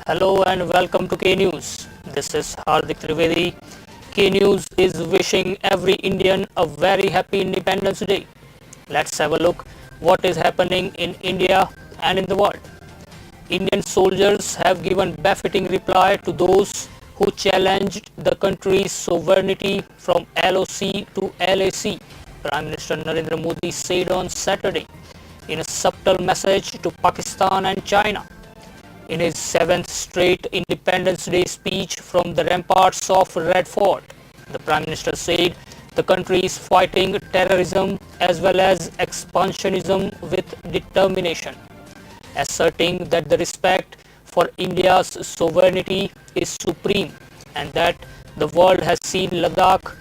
Hello and welcome to K News. This is Hardik Trivedi. K News is wishing every Indian a very happy Independence Day. Let's have a look what is happening in India and in the world. Indian soldiers have given befitting reply to those who challenged the country's sovereignty from LOC to LAC. Prime Minister Narendra Modi said on Saturday in a subtle message to Pakistan and China. In his seventh straight Independence Day speech from the ramparts of Red Fort, the Prime Minister said the country is fighting terrorism as well as expansionism with determination, asserting that the respect for India's sovereignty is supreme and that the world has seen Ladakh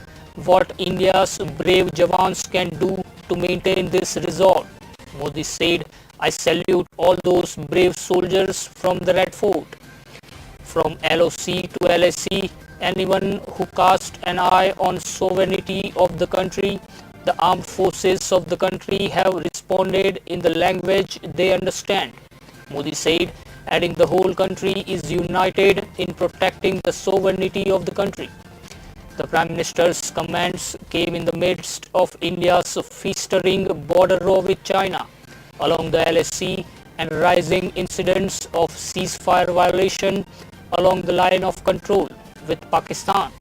what India's brave jawans can do to maintain this resolve. Modi said, I salute all those brave soldiers from the Red Fort. From LOC to LAC, anyone who cast an eye on sovereignty of the country, the armed forces of the country have responded in the language they understand. Modi said, adding the whole country is united in protecting the sovereignty of the country. The Prime Minister's comments came in the midst of India's festering border war with China along the LAC and rising incidents of ceasefire violation along the line of control with Pakistan.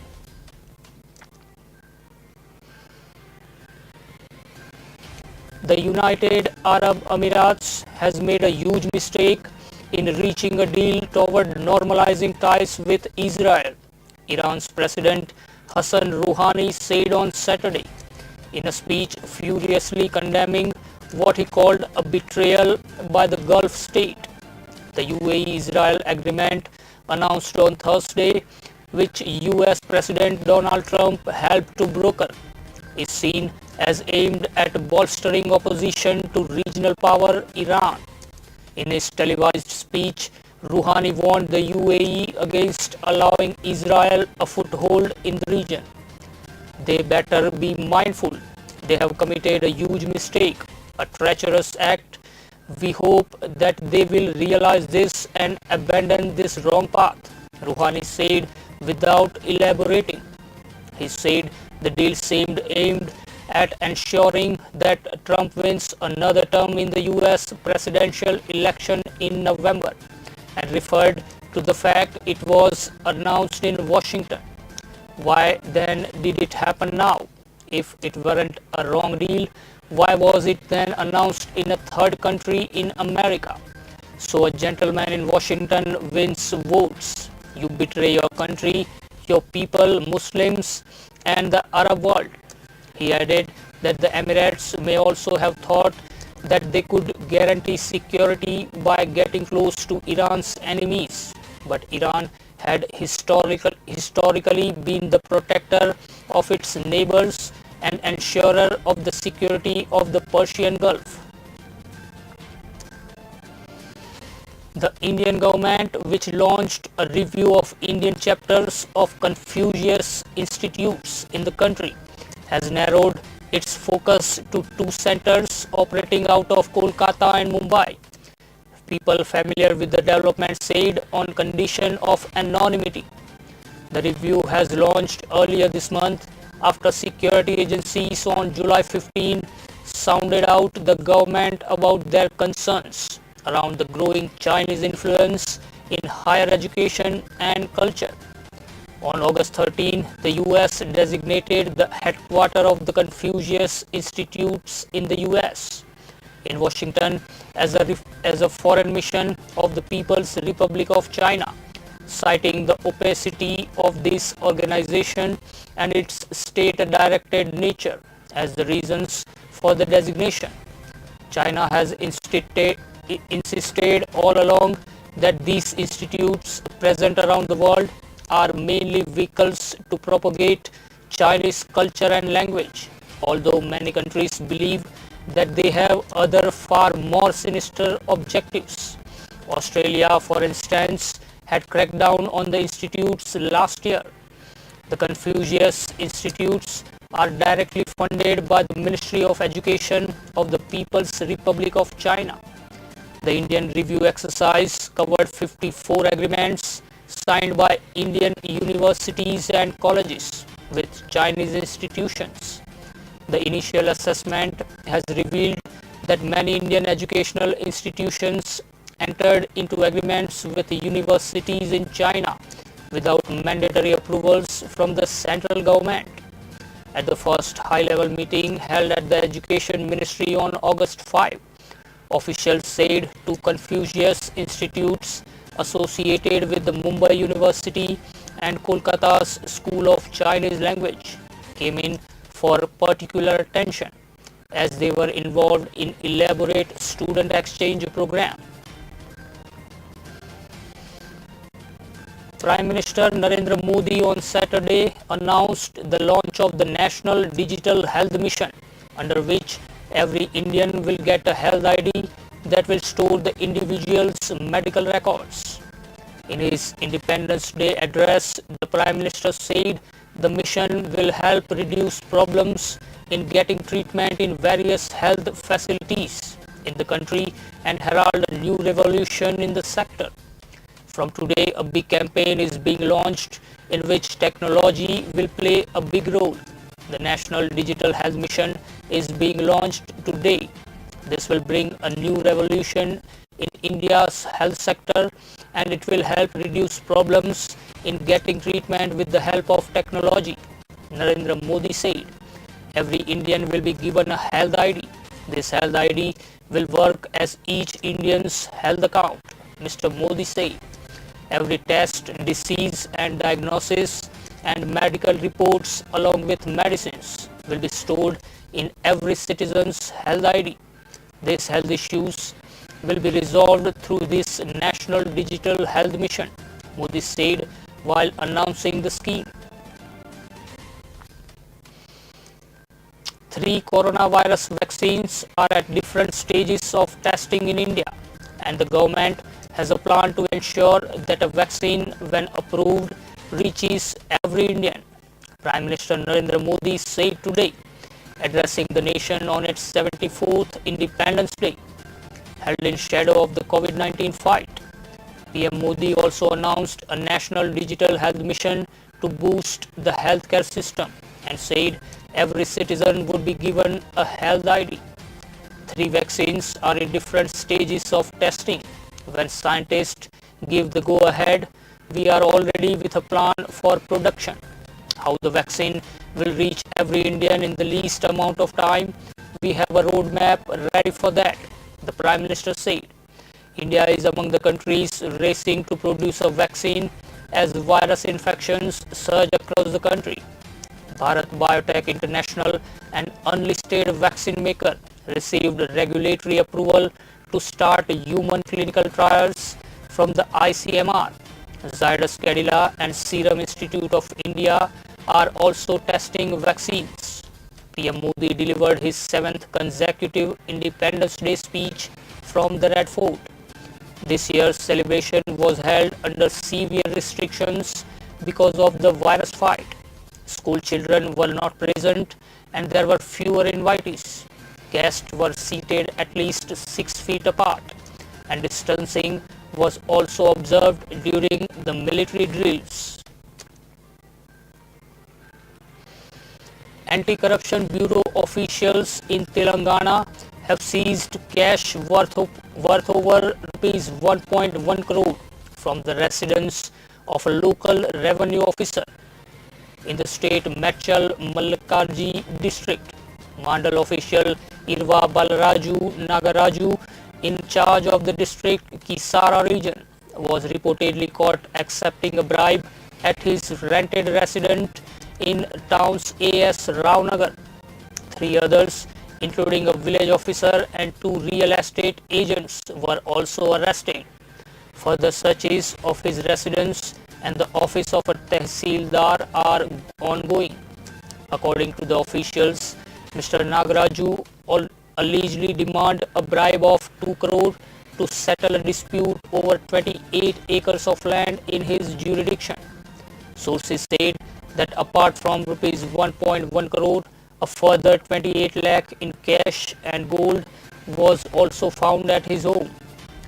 The United Arab Emirates has made a huge mistake in reaching a deal toward normalizing ties with Israel, Iran's President Hassan Rouhani said on Saturday in a speech furiously condemning what he called a betrayal by the Gulf state. The UAE-Israel agreement announced on Thursday, which US President Donald Trump helped to broker, is seen as aimed at bolstering opposition to regional power Iran. In his televised speech, Rouhani warned the UAE against allowing Israel a foothold in the region. They better be mindful. They have committed a huge mistake, a treacherous act. We hope that they will realize this and abandon this wrong path, Rouhani said without elaborating. He said the deal seemed aimed at ensuring that Trump wins another term in the US presidential election in November and referred to the fact it was announced in Washington. Why then did it happen now? If it weren't a wrong deal, why was it then announced in a third country in America? So a gentleman in Washington wins votes. You betray your country, your people, Muslims, and the Arab world. He added that the Emirates may also have thought that they could guarantee security by getting close to Iran's enemies. But Iran had historically been the protector of its neighbors and ensurer of the security of the Persian Gulf. The Indian government, which launched a review of Indian chapters of Confucius institutes in the country, has narrowed its focus to two centers operating out of Kolkata and Mumbai. People familiar with the development said on condition of anonymity. The review has launched earlier this month after security agencies on July 15 sounded out the government about their concerns around the growing Chinese influence in higher education and culture. On August 13, the US designated the headquarters of the Confucius Institutes in the US in Washington as a foreign mission of the People's Republic of China, citing the opacity of this organization and its state-directed nature as the reasons for the designation. China has insisted all along that these institutes present around the world are mainly vehicles to propagate Chinese culture and language, although many countries believe that they have other far more sinister objectives. Australia, for instance, had cracked down on the institutes last year. The Confucius Institutes are directly funded by the Ministry of Education of the People's Republic of China. The Indian review exercise covered 54 agreements signed by Indian universities and colleges with Chinese institutions. The initial assessment has revealed that many Indian educational institutions entered into agreements with universities in China without mandatory approvals from the central government. At the first high-level meeting held at the Education Ministry on August 5, officials said two Confucius institutes associated with the Mumbai University and Kolkata's School of Chinese Language came in for particular attention as they were involved in elaborate student exchange program. Prime Minister Narendra Modi on Saturday announced the launch of the National Digital Health Mission, under which every Indian will get a health ID that will store the individual's medical records. In his Independence Day address, the Prime Minister said the mission will help reduce problems in getting treatment in various health facilities in the country and herald a new revolution in the sector. From today, a big campaign is being launched in which technology will play a big role. The National Digital Health Mission is being launched today. This will bring a new revolution in India's health sector, and it will help reduce problems in getting treatment with the help of technology, Narendra Modi said. Every Indian will be given a health ID. This health ID will work as each Indian's health account, Mr. Modi said. Every test, disease and diagnosis and medical reports along with medicines will be stored in every citizen's health ID. These health issues will be resolved through this National Digital Health Mission, Modi said while announcing the scheme. 3 coronavirus vaccines are at different stages of testing in India, and the government has a plan to ensure that a vaccine, when approved, reaches every Indian, Prime Minister Narendra Modi said today, addressing the nation on its 74th Independence Day, held in shadow of the COVID-19 fight. PM Modi also announced a national digital health mission to boost the healthcare system and said every citizen would be given a health ID. 3 vaccines are in different stages of testing. When scientists give the go-ahead, we are already with a plan for production. How the vaccine will reach every Indian in the least amount of time, we have a roadmap ready for that, the Prime Minister said. India is among the countries racing to produce a vaccine as virus infections surge across the country. Bharat Biotech International, an unlisted vaccine maker, received regulatory approval to start human clinical trials from the ICMR. Zydus Cadila and Serum Institute of India are also testing vaccines. PM Modi delivered his 7th consecutive Independence Day speech from the Red Fort. This year's celebration was held under severe restrictions because of the virus fight. School children were not present and there were fewer invitees. Guests were seated at least 6 feet apart, and distancing was also observed during the military drills. Anti-Corruption Bureau officials in Telangana have seized cash worth over rupees 1.1 crore from the residence of a local revenue officer in the state Mechal Malkarji district. Mandal official Irva Balaraju Nagaraju, in charge of the district Kisara region, was reportedly caught accepting a bribe at his rented residence in town's AS Ravnagar. 3 others, including a village officer and 2 real estate agents, were also arrested. Further searches of his residence and the office of a Tehsildar are ongoing. According to the officials, Mr. Nagaraju allegedly demanded a bribe of 2 crore to settle a dispute over 28 acres of land in his jurisdiction. Sources said that apart from rupees 1.1 crore, a further 28 lakh in cash and gold was also found at his home.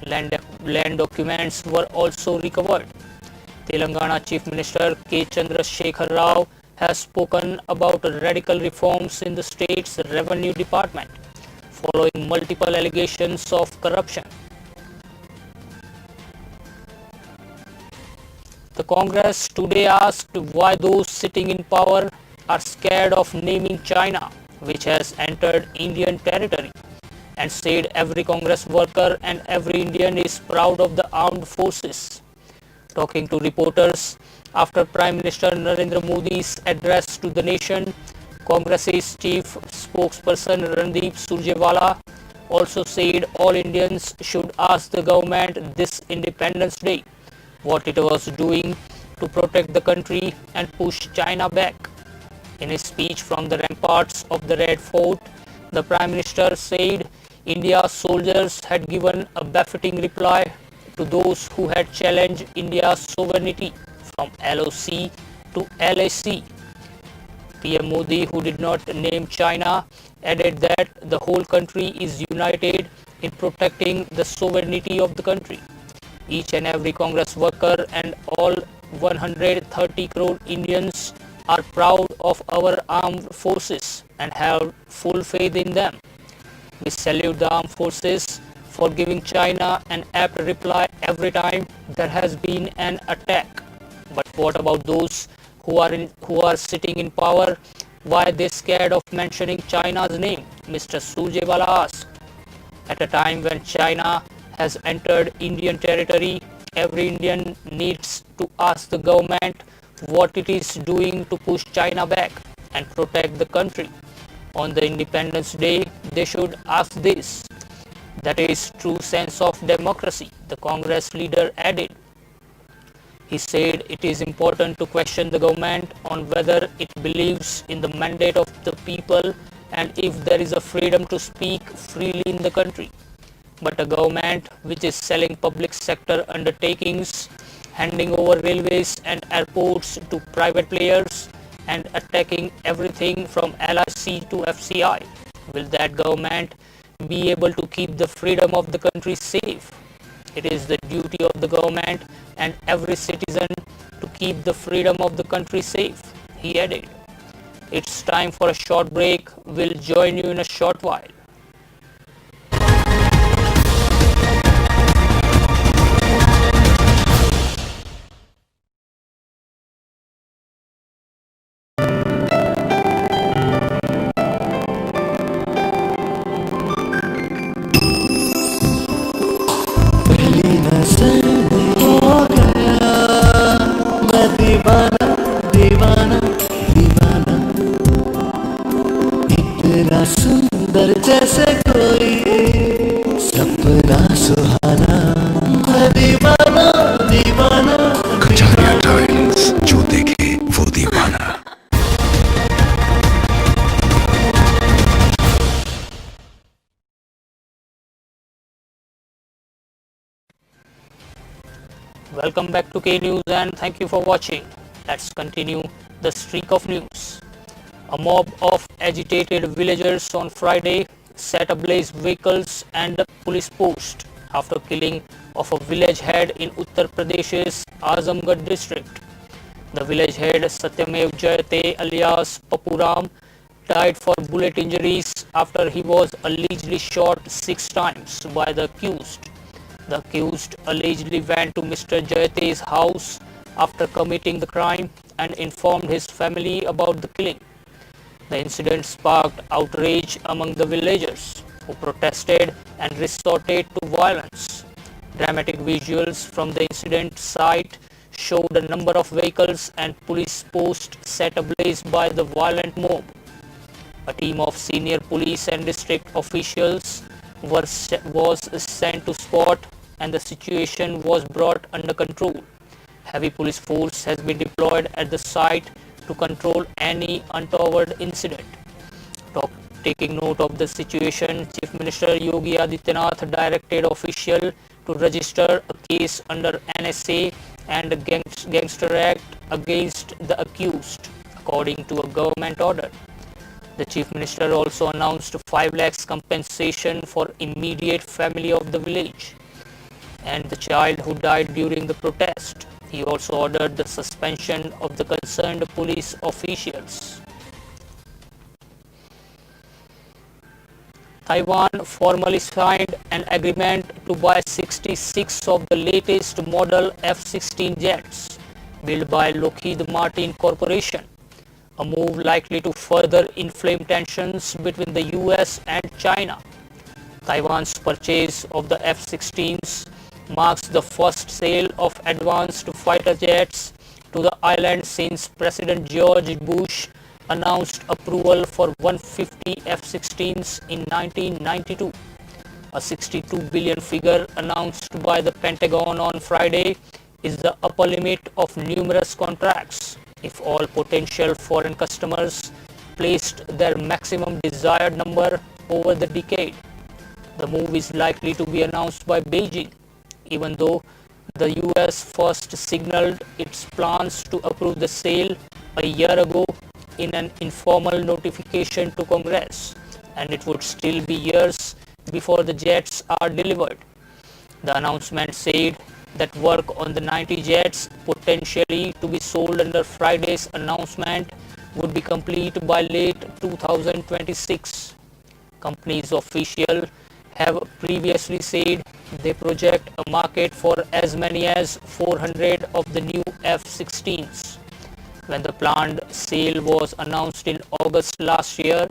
Land documents were also recovered. Telangana Chief Minister K. Chandrasekhar Rao has spoken about radical reforms in the state's revenue department following multiple allegations of corruption. The Congress today asked why those sitting in power are scared of naming China, which has entered Indian territory, and said every Congress worker and every Indian is proud of the armed forces. Talking to reporters after Prime Minister Narendra Modi's address to the nation, Congress's chief spokesperson Randeep Surjewala also said all Indians should ask the government this Independence Day what it was doing to protect the country and push China back. In his speech from the ramparts of the Red Fort, the Prime Minister said India's soldiers had given a befitting reply to those who had challenged India's sovereignty from LOC to LAC. PM Modi, who did not name China, added that the whole country is united in protecting the sovereignty of the country. Each and every Congress worker and all 130 crore Indians are proud of our armed forces and have full faith in them. We salute the armed forces for giving China an apt reply every time there has been an attack. But what about those who are sitting in power? Why they scared of mentioning China's name? Mr. Surjewala asked. At a time when China has entered Indian territory, every Indian needs to ask the government what it is doing to push China back and protect the country. On the Independence Day, they should ask this. That is true sense of democracy, the Congress leader added. He said it is important to question the government on whether it believes in the mandate of the people and if there is a freedom to speak freely in the country. But a government which is selling public sector undertakings, handing over railways and airports to private players, and attacking everything from LIC to FCI, will that government be able to keep the freedom of the country safe? It is the duty of the government and every citizen to keep the freedom of the country safe, he added. It's time for a short break. We'll join you in a short while. सुंदर जैसे कोई सपना सुहाना दीवाना दीवाना Kacharia tiles, जो देखे वो दीवाना। Welcome back to K News and thank you for watching. Let's continue the streak of news. A mob of agitated villagers on Friday set ablaze vehicles and a police post after killing of a village head in Uttar Pradesh's Azamgarh district. The village head Satyamev Jayate alias Papuram died for bullet injuries after he was allegedly shot 6 times by the accused. The accused allegedly went to Mr. Jayate's house after committing the crime and informed his family about the killing. The incident sparked outrage among the villagers, who protested and resorted to violence. Dramatic visuals from the incident site showed a number of vehicles and police posts set ablaze by the violent mob. A team of senior police and district officials was sent to spot and the situation was brought under control. Heavy police force has been deployed at the site to control any untoward incident. Taking note of the situation, Chief Minister Yogi Adityanath directed officials to register a case under NSA and Gangster Act against the accused, according to a government order. The Chief Minister also announced 5 lakhs compensation for immediate family of the village. and the child who died during the protest. He also ordered the suspension of the concerned police officials. Taiwan formally signed an agreement to buy 66 of the latest model F-16 jets built by Lockheed Martin Corporation, a move likely to further inflame tensions between the US and China. Taiwan's purchase of the F-16s marks the first sale of advanced fighter jets to the island since President George Bush announced approval for 150 F-16s in 1992. A 62 billion figure announced by the Pentagon on Friday is the upper limit of numerous contracts if all potential foreign customers placed their maximum desired number over the decade. The move is likely to be announced by Beijing, even though the US first signaled its plans to approve the sale a year ago in an informal notification to Congress, and it would still be years before the jets are delivered. The announcement said that work on the 90 jets potentially to be sold under Friday's announcement would be complete by late 2026. Company's officials have previously said they project a market for as many as 400 of the new F-16s. When the planned sale was announced in August last year,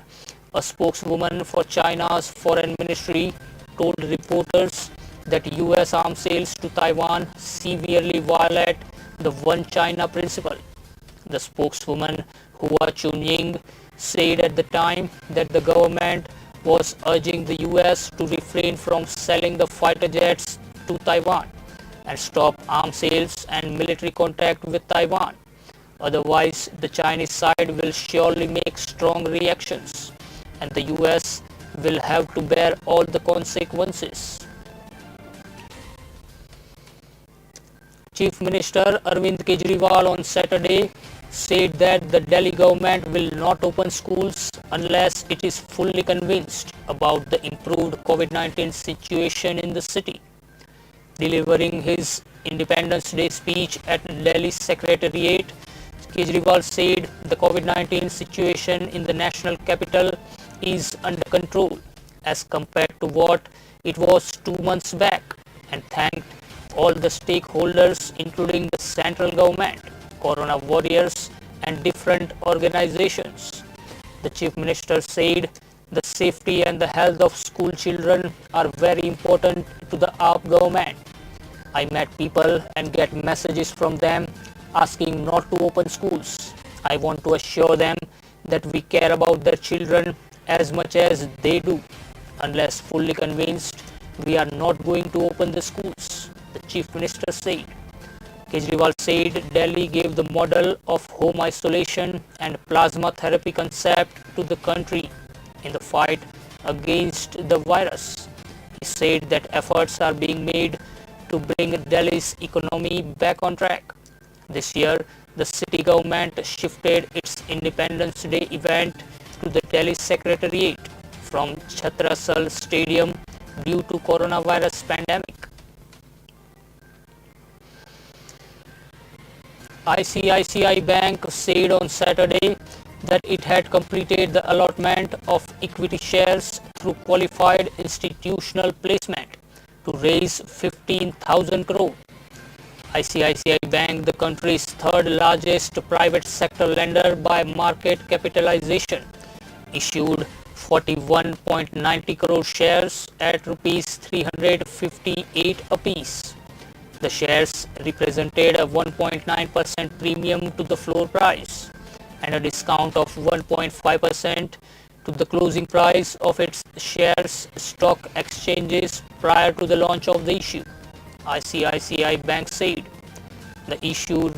a spokeswoman for China's foreign ministry told reporters that US arms sales to Taiwan severely violate the One China principle. The spokeswoman Hua Chunying said at the time that the government was urging the US to refrain from selling the fighter jets to Taiwan and stop arms sales and military contact with Taiwan. Otherwise, the Chinese side will surely make strong reactions, and the US will have to bear all the consequences. Chief Minister Arvind Kejriwal on Saturday said that the Delhi government will not open schools unless it is fully convinced about the improved COVID-19 situation in the city. Delivering his Independence Day speech at Delhi Secretariat, Kejriwal said the COVID-19 situation in the national capital is under control as compared to what it was 2 months back, and thanked all the stakeholders including the central government, corona warriors and different organizations. The Chief Minister said the safety and the health of school children are very important to the AAP government. I met people and get messages from them asking not to open schools. I want to assure them that we care about their children as much as they do. Unless fully convinced, we are not going to open the schools, the Chief Minister said. Kejriwal said Delhi gave the model of home isolation and plasma therapy concept to the country in the fight against the virus. He said that efforts are being made to bring Delhi's economy back on track. This year, the city government shifted its Independence Day event to the Delhi Secretariat from Chhatrasal Stadium due to coronavirus pandemic. ICICI Bank said on Saturday that it had completed the allotment of equity shares through qualified institutional placement to raise 15,000 crore. ICICI Bank, the country's third largest private sector lender by market capitalization, issued 41.90 crore shares at rupees 358 apiece. The shares represented a 1.9% premium to the floor price and a discount of 1.5% to the closing price of its shares stock exchanges prior to the launch of the issue, ICICI Bank said. The issue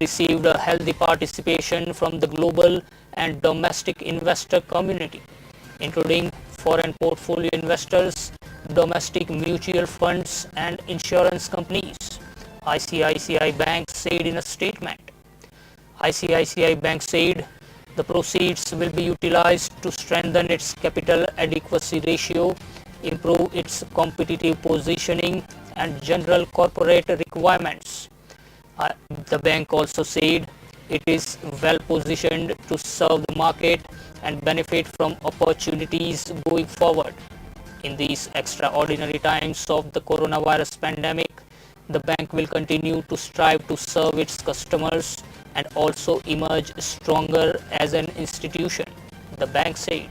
received a healthy participation from the global and domestic investor community, including foreign portfolio investors, domestic mutual funds and insurance companies, ICICI Bank said in a statement. ICICI Bank said the proceeds will be utilized to strengthen its capital adequacy ratio, improve its competitive positioning and general corporate requirements. The bank also said it is well positioned to serve the market and benefit from opportunities going forward. In these extraordinary times of the coronavirus pandemic, the bank will continue to strive to serve its customers and also emerge stronger as an institution, the bank said.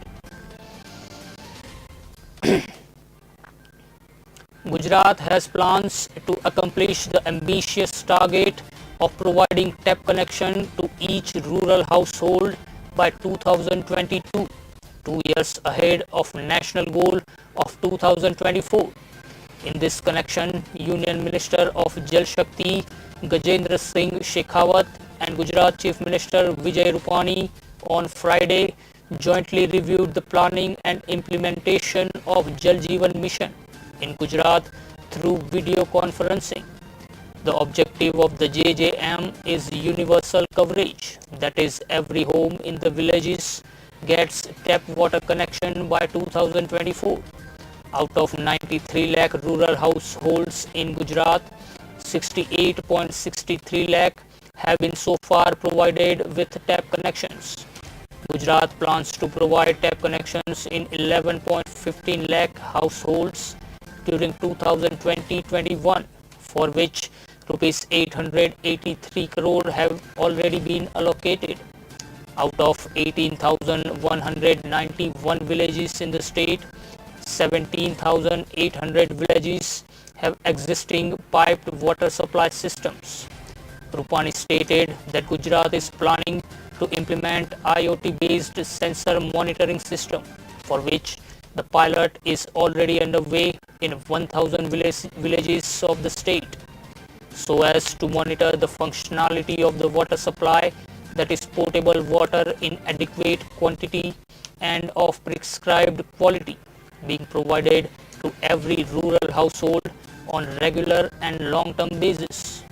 Gujarat has plans to accomplish the ambitious target of providing tap connection to each rural household by 2022, 2 years ahead of national goal of 2024. In this connection, Union Minister of Jal Shakti Gajendra Singh Shekhawat and Gujarat Chief Minister Vijay Rupani on Friday jointly reviewed the planning and implementation of Jal Jeevan Mission in Gujarat through video conferencing. The objective of the JJM is universal coverage, that is, every home in the villages gets tap water connection by 2024. Out of 93 lakh rural households in Gujarat, 68.63 lakh have been so far provided with tap connections. Gujarat plans to provide tap connections in 11.15 lakh households during 2020-21, for which rupees 883 crore have already been allocated. Out of 18,191 villages in the state, 17,800 villages have existing piped water supply systems. Rupani stated that Gujarat is planning to implement IoT-based sensor monitoring system, for which the pilot is already underway in 1,000 villages of the state, so as to monitor the functionality of the water supply, that is potable water in adequate quantity and of prescribed quality, being provided to every rural household on regular and long-term basis.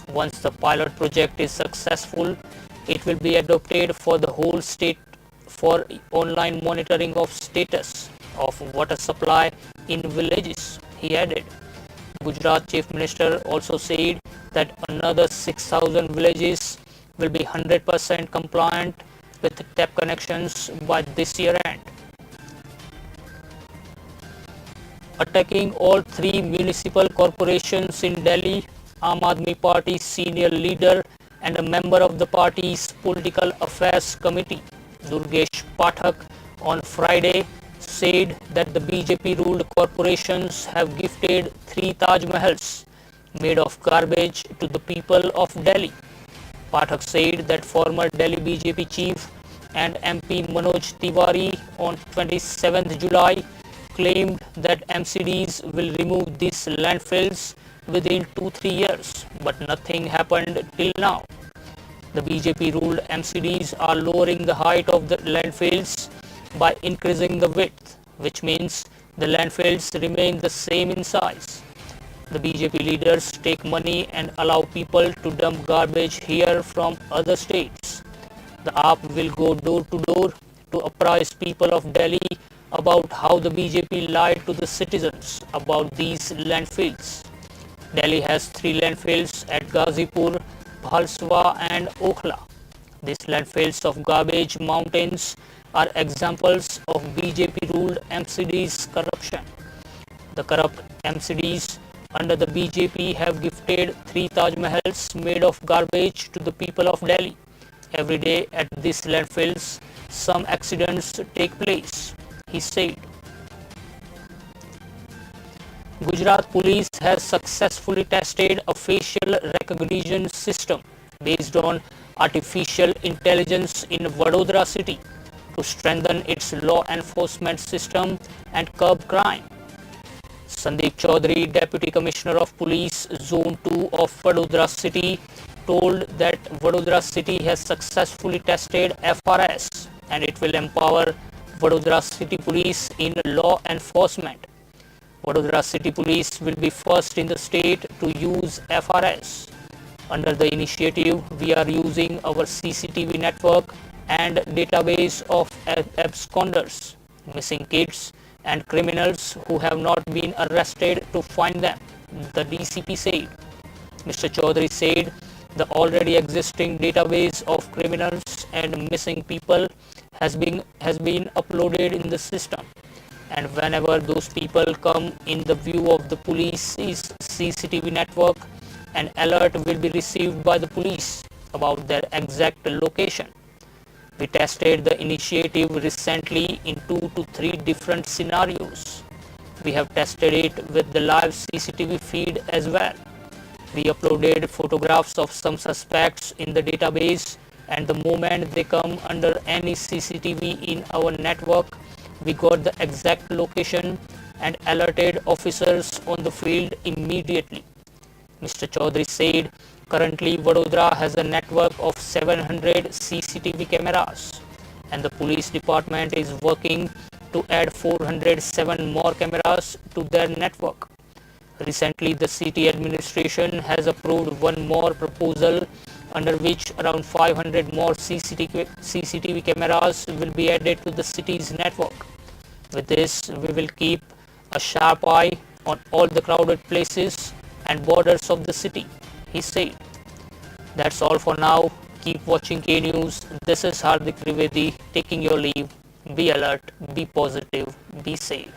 Once the pilot project is successful, it will be adopted for the whole state for online monitoring of status of water supply in villages, he added. Gujarat Chief Minister also said that another 6,000 villages will be 100% compliant with tap connections by this year end. Attacking all three municipal corporations in Delhi, Aam Aadmi Party senior leader and a member of the party's political affairs committee, Durgesh Pathak, on Friday said that the BJP-ruled corporations have gifted 3 Taj Mahals made of garbage to the people of Delhi. Pathak said that former Delhi BJP chief and MP Manoj Tiwari on 27th July claimed that MCDs will remove these landfills within 2-3 years, but nothing happened till now. The BJP-ruled MCDs are lowering the height of the landfills by increasing the width, which means the landfills remain the same in size. The BJP leaders take money and allow people to dump garbage here from other states. The AAP will go door to door to apprise people of Delhi about how the BJP lied to the citizens about these landfills. Delhi has 3 landfills at Ghazipur, Bhalswa and Okhla. These landfills of garbage mountains are examples of BJP-ruled MCDs' corruption. The corrupt MCDs under the BJP have gifted 3 Taj Mahals made of garbage to the people of Delhi. Every day at these landfills, some accidents take place, he said. Gujarat Police has successfully tested a facial recognition system based on artificial intelligence in Vadodara city to strengthen its law enforcement system and curb crime. Sandeep Chaudhary, Deputy Commissioner of Police Zone 2 of Vadodara City, told that Vadodara City has successfully tested FRS and it will empower Vadodara City Police in law enforcement. Vadodara City Police will be first in the state to use FRS. Under the initiative, we are using our CCTV network and database of absconders, missing kids and criminals who have not been arrested to find them, the DCP said. Mr. Chaudhary said the already existing database of criminals and missing people has been uploaded in the system, and whenever those people come in the view of the police's CCTV network, an alert will be received by the police about their exact location. We tested the initiative recently in 2 to 3 different scenarios. We have tested it with the live CCTV feed as well. We uploaded photographs of some suspects in the database, and the moment they come under any CCTV in our network, we got the exact location and alerted officers on the field immediately. Mr. Chaudhary said currently Vadodara has a network of 700 CCTV cameras, and the police department is working to add 407 more cameras to their network. Recently, the city administration has approved one more proposal under which around 500 more CCTV cameras will be added to the city's network. With this, we will keep a sharp eye on all the crowded places and borders of the city, he said. That's all for now. Keep watching K News. This is Hardik Trivedi taking your leave. Be alert, be positive, be safe.